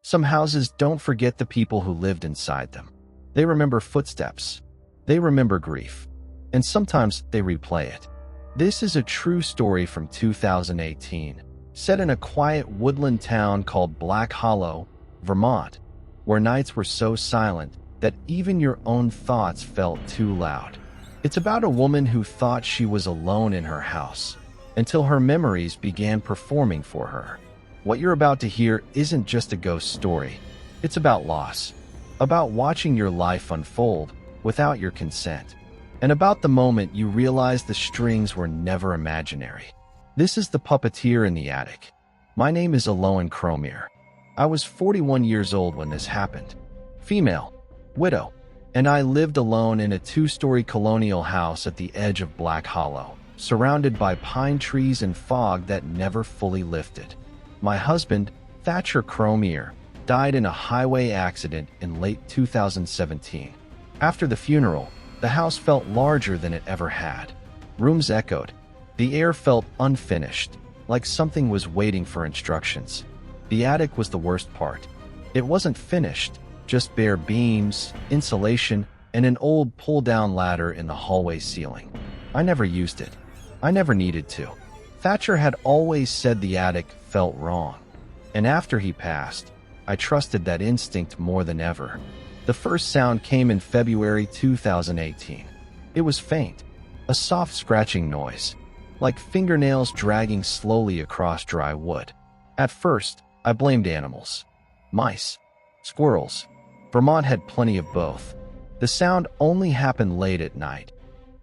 Some houses don't forget the people who lived inside them. They remember footsteps. They remember grief. And sometimes they replay it. This is a true story from 2018, set in a quiet woodland town called Black Hollow, Vermont, where nights were so silent that even your own thoughts felt too loud. It's about a woman who thought she was alone in her house, until her memories began performing for her. What you're about to hear isn't just a ghost story. It's about loss, about watching your life unfold without your consent, and about the moment you realize the strings were never imaginary. This is the Puppeteer in the Attic. My name is Aloan Cromier. I was 41 years old when this happened. Female, widow, and I lived alone in a 2-story colonial house at the edge of Black Hollow, surrounded by pine trees and fog that never fully lifted. My husband, Thatcher Cromier, died in a highway accident in late 2017. After the funeral, the house felt larger than it ever had. Rooms echoed. The air felt unfinished, like something was waiting for instructions. The attic was the worst part. It wasn't finished, just bare beams, insulation, and an old pull-down ladder in the hallway ceiling. I never used it. I never needed to. Thatcher had always said the attic felt wrong. And after he passed, I trusted that instinct more than ever. The first sound came in February 2018. It was faint, a soft scratching noise, like fingernails dragging slowly across dry wood. At first, I blamed animals. Mice, squirrels. Vermont had plenty of both. The sound only happened late at night,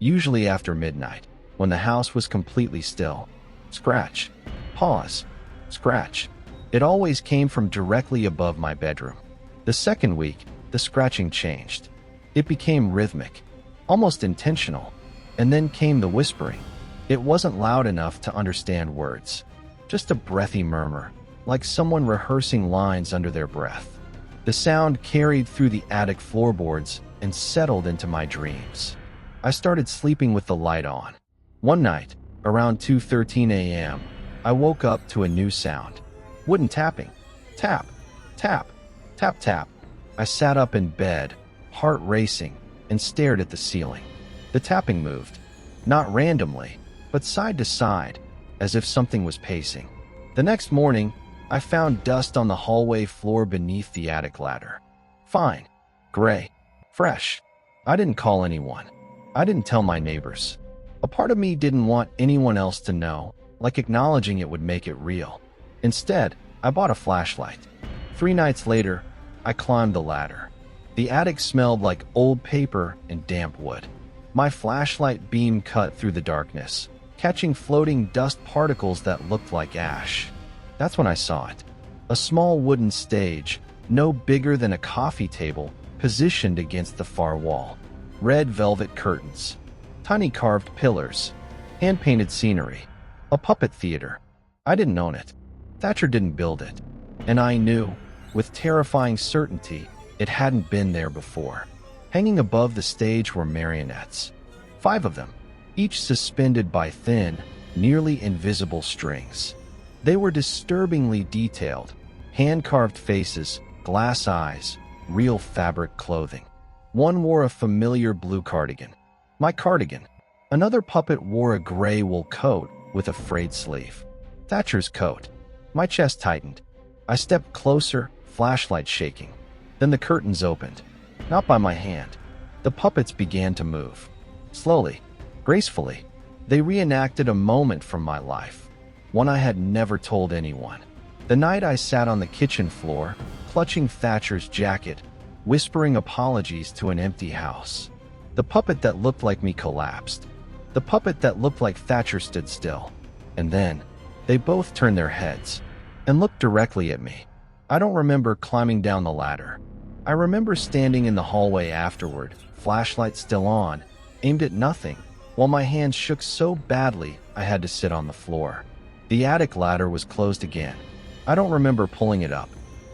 usually after midnight, when the house was completely still. Scratch, pause, scratch. It always came from directly above my bedroom. The second week, the scratching changed. It became rhythmic, almost intentional, and then came the whispering. It wasn't loud enough to understand words, just a breathy murmur, like someone rehearsing lines under their breath. The sound carried through the attic floorboards and settled into my dreams. I started sleeping with the light on. One night, around 2:13 a.m., I woke up to a new sound. Wooden tapping. Tap, tap, tap, tap. I sat up in bed, heart racing, and stared at the ceiling. The tapping moved, not randomly, but side to side, as if something was pacing. The next morning, I found dust on the hallway floor beneath the attic ladder. Fine, gray, fresh. I didn't call anyone. I didn't tell my neighbors. A part of me didn't want anyone else to know, like acknowledging it would make it real. Instead, I bought a flashlight. 3 nights later, I climbed the ladder. The attic smelled like old paper and damp wood. My flashlight beam cut through the darkness, catching floating dust particles that looked like ash. That's when I saw it. A small wooden stage, no bigger than a coffee table, positioned against the far wall. Red velvet curtains, tiny carved pillars, hand-painted scenery. A puppet theater. I didn't own it. Thatcher didn't build it. And I knew, with terrifying certainty, it hadn't been there before. Hanging above the stage were marionettes. 5 of them, each suspended by thin, nearly invisible strings. They were disturbingly detailed, hand-carved faces, glass eyes, real fabric clothing. One wore a familiar blue cardigan. My cardigan. Another puppet wore a gray wool coat with a frayed sleeve. Thatcher's coat. My chest tightened. I stepped closer, flashlight shaking. Then the curtains opened. Not by my hand. The puppets began to move. Slowly, gracefully. They reenacted a moment from my life, one I had never told anyone. The night I sat on the kitchen floor, clutching Thatcher's jacket, whispering apologies to an empty house. The puppet that looked like me collapsed. The puppet that looked like Thatcher stood still. And then, they both turned their heads and looked directly at me. I don't remember climbing down the ladder. I remember standing in the hallway afterward, flashlight still on, aimed at nothing, while my hands shook so badly I had to sit on the floor. The attic ladder was closed again. I don't remember pulling it up.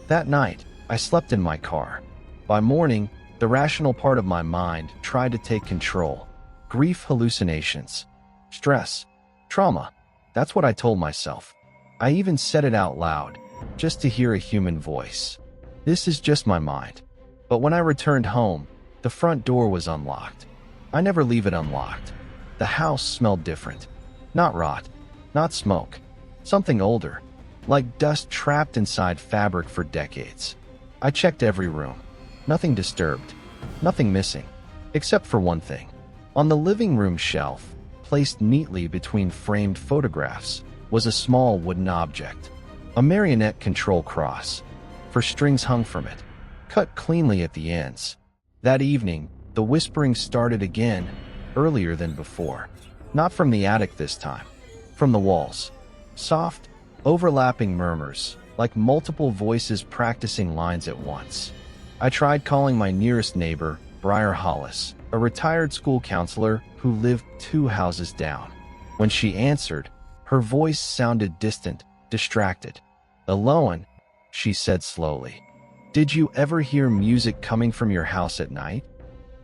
That night, I slept in my car. By morning, the rational part of my mind tried to take control. Grief hallucinations. Stress. Trauma. That's what I told myself. I even said it out loud, just to hear a human voice. This is just my mind. But when I returned home, the front door was unlocked. I never leave it unlocked. The house smelled different. Not rot, not smoke. Something older, like dust trapped inside fabric for decades. I checked every room. Nothing disturbed. Nothing missing. Except for one thing. On the living room shelf, placed neatly between framed photographs, was a small wooden object. A marionette control cross, for strings hung from it, cut cleanly at the ends. That evening, the whispering started again, earlier than before. Not from the attic this time. From the walls. Soft, overlapping murmurs, like multiple voices practicing lines at once. I tried calling my nearest neighbor, Briar Hollis, a retired school counselor who lived 2 houses down. When she answered, her voice sounded distant, distracted. "Eloan," she said slowly. "Did you ever hear music coming from your house at night?"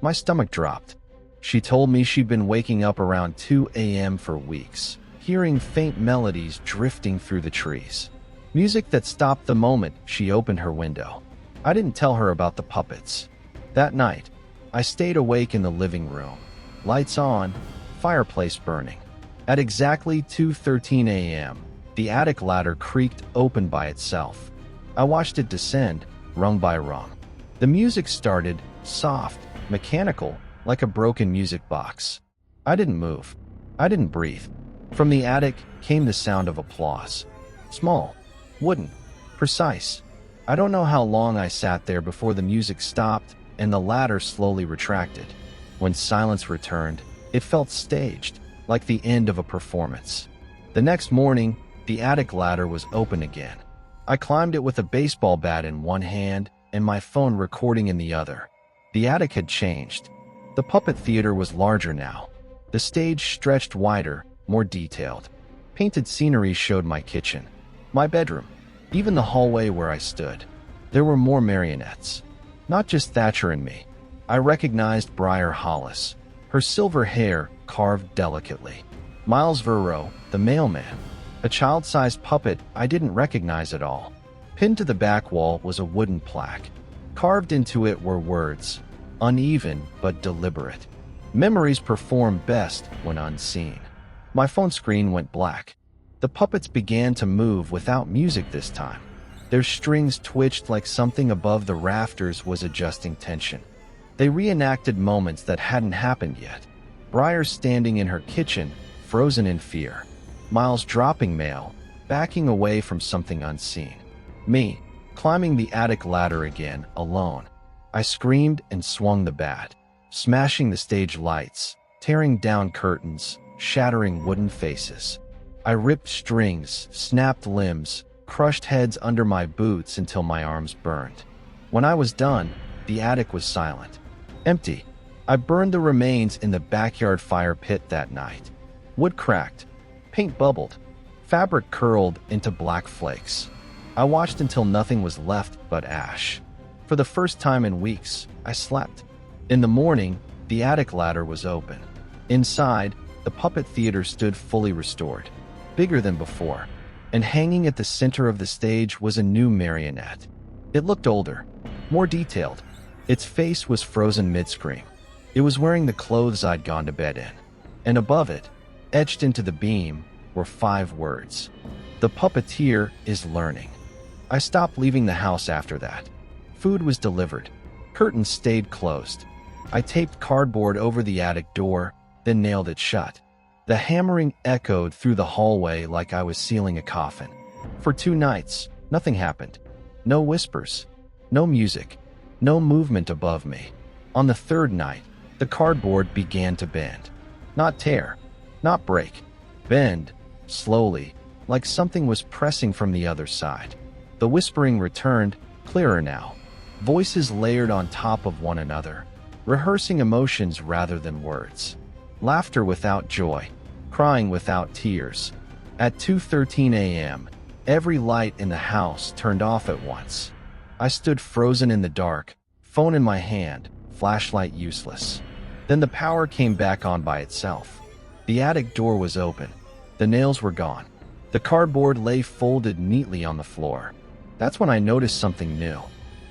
My stomach dropped. She told me she'd been waking up around 2 a.m. for weeks, hearing faint melodies drifting through the trees. Music that stopped the moment she opened her window. I didn't tell her about the puppets. That night, I stayed awake in the living room. Lights on, fireplace burning. At exactly 2:13 a.m., the attic ladder creaked open by itself. I watched it descend, rung by rung. The music started, soft, mechanical, like a broken music box. I didn't move. I didn't breathe. From the attic came the sound of applause. Small, wooden, precise. I don't know how long I sat there before the music stopped and the ladder slowly retracted. When silence returned, it felt staged, like the end of a performance. The next morning, the attic ladder was open again. I climbed it with a baseball bat in one hand and my phone recording in the other. The attic had changed. The puppet theater was larger now. The stage stretched wider, more detailed. Painted scenery showed my kitchen, my bedroom, even the hallway where I stood. There were more marionettes. Not just Thatcher and me. I recognized Briar Hollis, her silver hair carved delicately. Miles Verro, the mailman, a child-sized puppet I didn't recognize at all. Pinned to the back wall was a wooden plaque. Carved into it were words, uneven but deliberate. Memories perform best when unseen. My phone screen went black. The puppets began to move without music this time. Their strings twitched like something above the rafters was adjusting tension. They reenacted moments that hadn't happened yet. Briar standing in her kitchen, frozen in fear. Miles dropping mail, backing away from something unseen. Me, climbing the attic ladder again, alone. I screamed and swung the bat, smashing the stage lights, tearing down curtains, shattering wooden faces. I ripped strings, snapped limbs, crushed heads under my boots until my arms burned. When I was done, the attic was silent. Empty. I burned the remains in the backyard fire pit that night. Wood cracked. Paint bubbled. Fabric curled into black flakes. I watched until nothing was left but ash. For the first time in weeks, I slept. In the morning, the attic ladder was open. Inside, the puppet theater stood fully restored, bigger than before, and hanging at the center of the stage was a new marionette. It looked older, more detailed. Its face was frozen mid-scream. It was wearing the clothes I'd gone to bed in. And above it, etched into the beam, were 5 words. The puppeteer is learning. I stopped leaving the house after that. Food was delivered. Curtains stayed closed. I taped cardboard over the attic door, then nailed it shut. The hammering echoed through the hallway like I was sealing a coffin. For 2 nights, nothing happened. No whispers, no music, no movement above me. On the 3rd night, the cardboard began to bend. Not tear, not break. Bend, slowly, like something was pressing from the other side. The whispering returned, clearer now. Voices layered on top of one another, rehearsing emotions rather than words. Laughter without joy, crying without tears. At 2:13 a.m., every light in the house turned off at once. I stood frozen in the dark, phone in my hand, flashlight useless. Then the power came back on by itself. The attic door was open. The nails were gone. The cardboard lay folded neatly on the floor. That's when I noticed something new.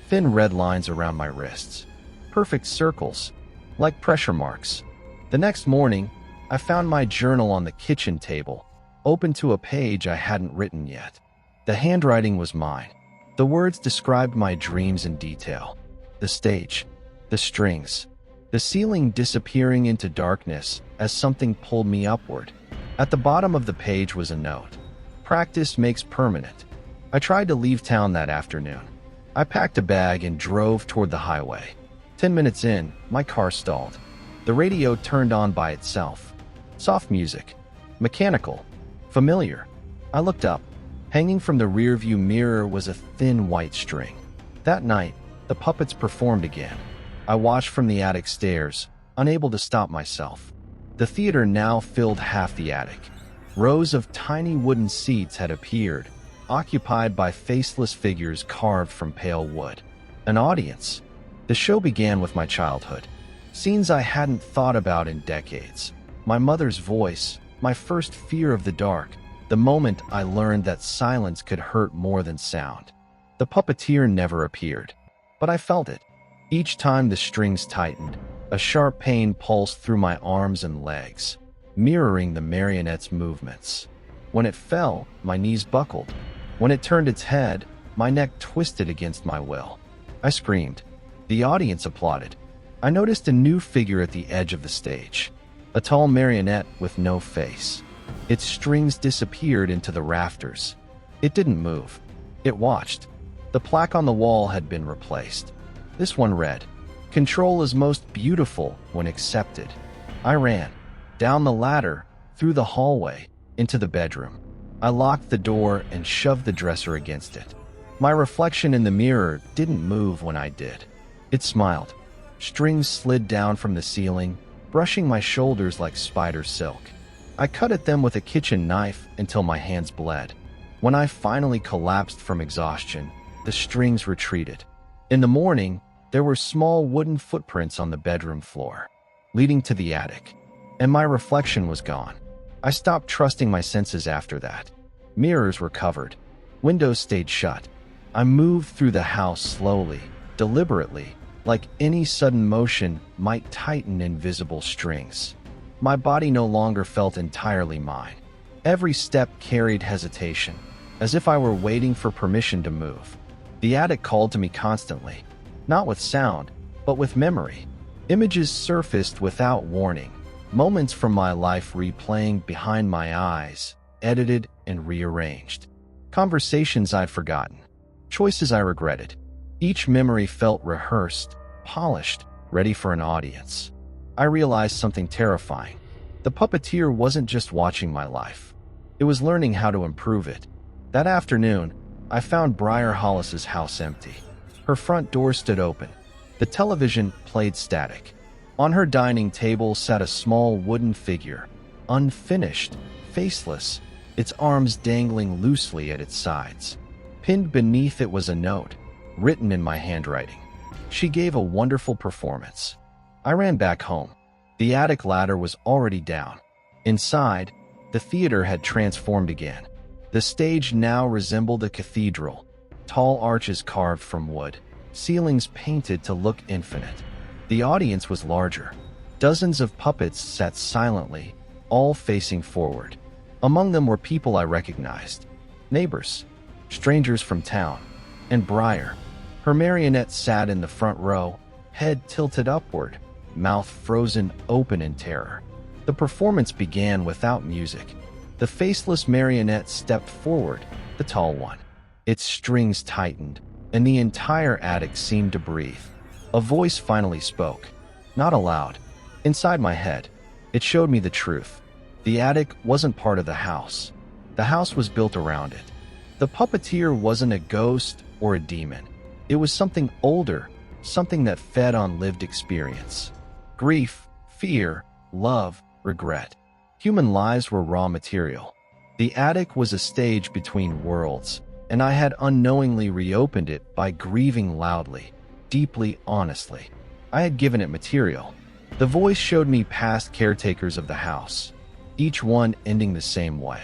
thin red lines around my wrists, perfect circles, like pressure marks. The next morning, I found my journal on the kitchen table, open to a page I hadn't written yet. The handwriting was mine. The words described my dreams in detail. The stage, the strings, the ceiling disappearing into darkness as something pulled me upward. At the bottom of the page was a note. Practice makes permanent. I tried to leave town that afternoon. I packed a bag and drove toward the highway. 10 minutes in, my car stalled. The radio turned on by itself. Soft music. Mechanical. Familiar. I looked up. Hanging from the rearview mirror was a thin white string. That night, the puppets performed again. I watched from the attic stairs, unable to stop myself. The theater now filled half the attic. Rows of tiny wooden seats had appeared, occupied by faceless figures carved from pale wood. An audience. The show began with my childhood. Scenes I hadn't thought about in decades. My mother's voice, my first fear of the dark, the moment I learned that silence could hurt more than sound. The puppeteer never appeared, but I felt it. Each time the strings tightened, a sharp pain pulsed through my arms and legs, mirroring the marionette's movements. When it fell, my knees buckled. When it turned its head, my neck twisted against my will. I screamed. The audience applauded. I noticed a new figure at the edge of the stage, a tall marionette with no face. Its strings disappeared into the rafters. It didn't move. It watched. The plaque on the wall had been replaced. This one read, "Control is most beautiful when accepted." I ran. Down the ladder, through the hallway, into the bedroom. I locked the door and shoved the dresser against it. My reflection in the mirror didn't move when I did. It smiled. Strings slid down from the ceiling, brushing my shoulders like spider silk. I cut at them with a kitchen knife until my hands bled. When I finally collapsed from exhaustion, the strings retreated. In the morning, there were small wooden footprints on the bedroom floor, leading to the attic, and my reflection was gone. I stopped trusting my senses after that. Mirrors were covered. Windows stayed shut. I moved through the house slowly, deliberately, like any sudden motion might tighten invisible strings. My body no longer felt entirely mine. Every step carried hesitation, as if I were waiting for permission to move. The attic called to me constantly, not with sound, but with memory. Images surfaced without warning, moments from my life replaying behind my eyes, edited and rearranged. Conversations I'd forgotten, choices I regretted. Each memory felt rehearsed, polished, ready for an audience. I realized something terrifying. The puppeteer wasn't just watching my life. It was learning how to improve it. That afternoon, I found Briar Hollis's house empty. Her front door stood open. The television played static. On her dining table sat a small wooden figure, unfinished, faceless, its arms dangling loosely at its sides. Pinned beneath it was a note, written in my handwriting. She gave a wonderful performance. I ran back home. The attic ladder was already down. Inside, the theater had transformed again. The stage now resembled a cathedral, tall arches carved from wood, ceilings painted to look infinite. The audience was larger. Dozens of puppets sat silently, all facing forward. Among them were people I recognized, neighbors, strangers from town, and Briar. Her marionette sat in the front row, head tilted upward, mouth frozen open in terror. The performance began without music. The faceless marionette stepped forward, the tall one. Its strings tightened, and the entire attic seemed to breathe. A voice finally spoke, not aloud. Inside my head, it showed me the truth. The attic wasn't part of the house. The house was built around it. The puppeteer wasn't a ghost or a demon. It was something older, something that fed on lived experience. Grief, fear, love, regret. Human lives were raw material. The attic was a stage between worlds, and I had unknowingly reopened it by grieving loudly, deeply, honestly. I had given it material. The voice showed me past caretakers of the house, each one ending the same way.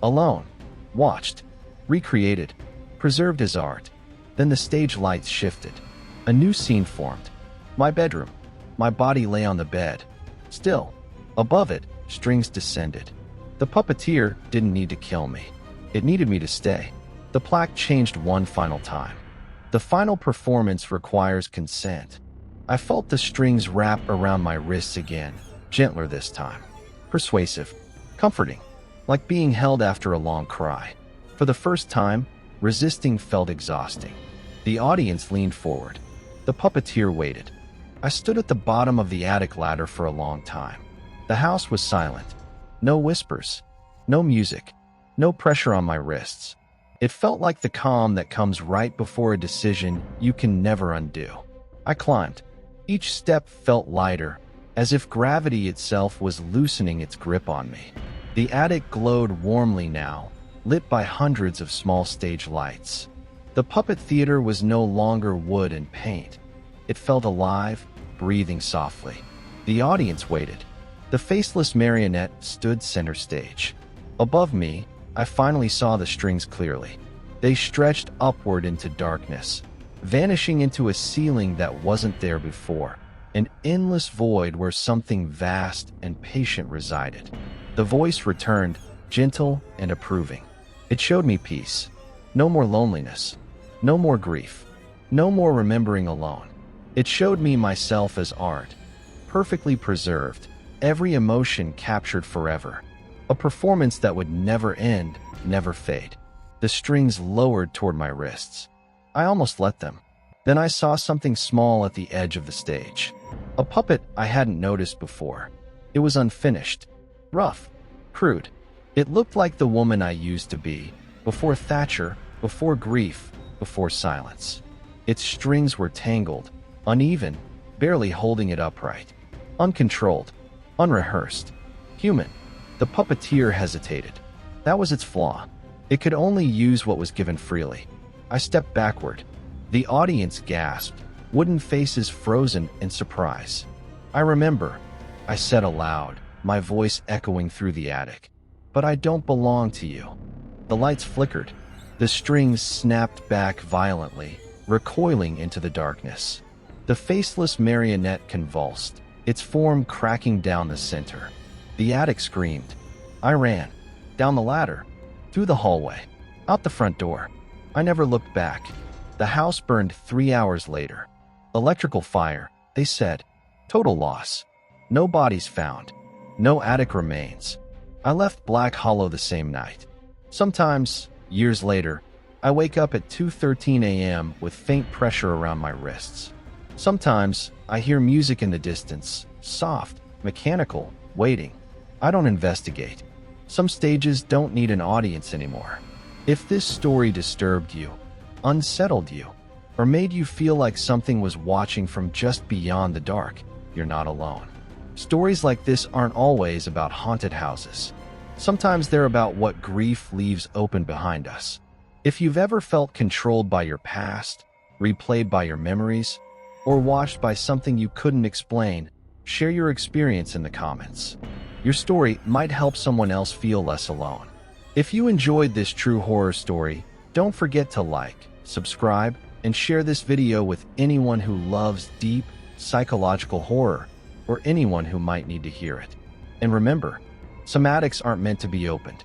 Alone, watched, recreated, preserved as art. Then the stage lights shifted. A new scene formed. My bedroom. My body lay on the bed. Still. Above it, strings descended. The puppeteer didn't need to kill me. It needed me to stay. The plaque changed one final time. The final performance requires consent. I felt the strings wrap around my wrists again, gentler this time. Persuasive. Comforting. Like being held after a long cry. For the first time, resisting felt exhausting. The audience leaned forward. The puppeteer waited. I stood at the bottom of the attic ladder for a long time. The house was silent. No whispers. No music. No pressure on my wrists. It felt like the calm that comes right before a decision you can never undo. I climbed. Each step felt lighter, as if gravity itself was loosening its grip on me. The attic glowed warmly now, lit by hundreds of small stage lights. The puppet theater was no longer wood and paint. It felt alive, breathing softly. The audience waited. The faceless marionette stood center stage. Above me, I finally saw the strings clearly. They stretched upward into darkness, vanishing into a ceiling that wasn't there before, an endless void where something vast and patient resided. The voice returned, gentle and approving. It showed me peace. No more loneliness. No more grief. No more remembering alone. It showed me myself as art, perfectly preserved, every emotion captured forever. A performance that would never end, never fade. The strings lowered toward my wrists. I almost let them. Then I saw something small at the edge of the stage. A puppet I hadn't noticed before. It was unfinished, rough, crude. It looked like the woman I used to be, before Thatcher, before grief, before silence. Its strings were tangled, uneven, barely holding it upright. Uncontrolled, unrehearsed, human. The puppeteer hesitated. That was its flaw. It could only use what was given freely. I stepped backward. The audience gasped, wooden faces frozen in surprise. I remember, I said aloud, my voice echoing through the attic. But I don't belong to you. The lights flickered. The strings snapped back violently, recoiling into the darkness. The faceless marionette convulsed, its form cracking down the center. The attic screamed. I ran. Down the ladder. Through the hallway. Out the front door. I never looked back. The house burned 3 hours later. Electrical fire, they said. Total loss. No bodies found. No attic remains. I left Black Hollow the same night. Sometimes, years later, I wake up at 2:13 a.m. with faint pressure around my wrists. Sometimes, I hear music in the distance, soft, mechanical, waiting. I don't investigate. Some stages don't need an audience anymore. If this story disturbed you, unsettled you, or made you feel like something was watching from just beyond the dark, you're not alone. Stories like this aren't always about haunted houses. Sometimes they're about what grief leaves open behind us. If you've ever felt controlled by your past, replayed by your memories, or watched by something you couldn't explain, share your experience in the comments. Your story might help someone else feel less alone. If you enjoyed this true horror story, don't forget to like, subscribe, and share this video with anyone who loves deep, psychological horror, or anyone who might need to hear it. And remember, some attics aren't meant to be opened.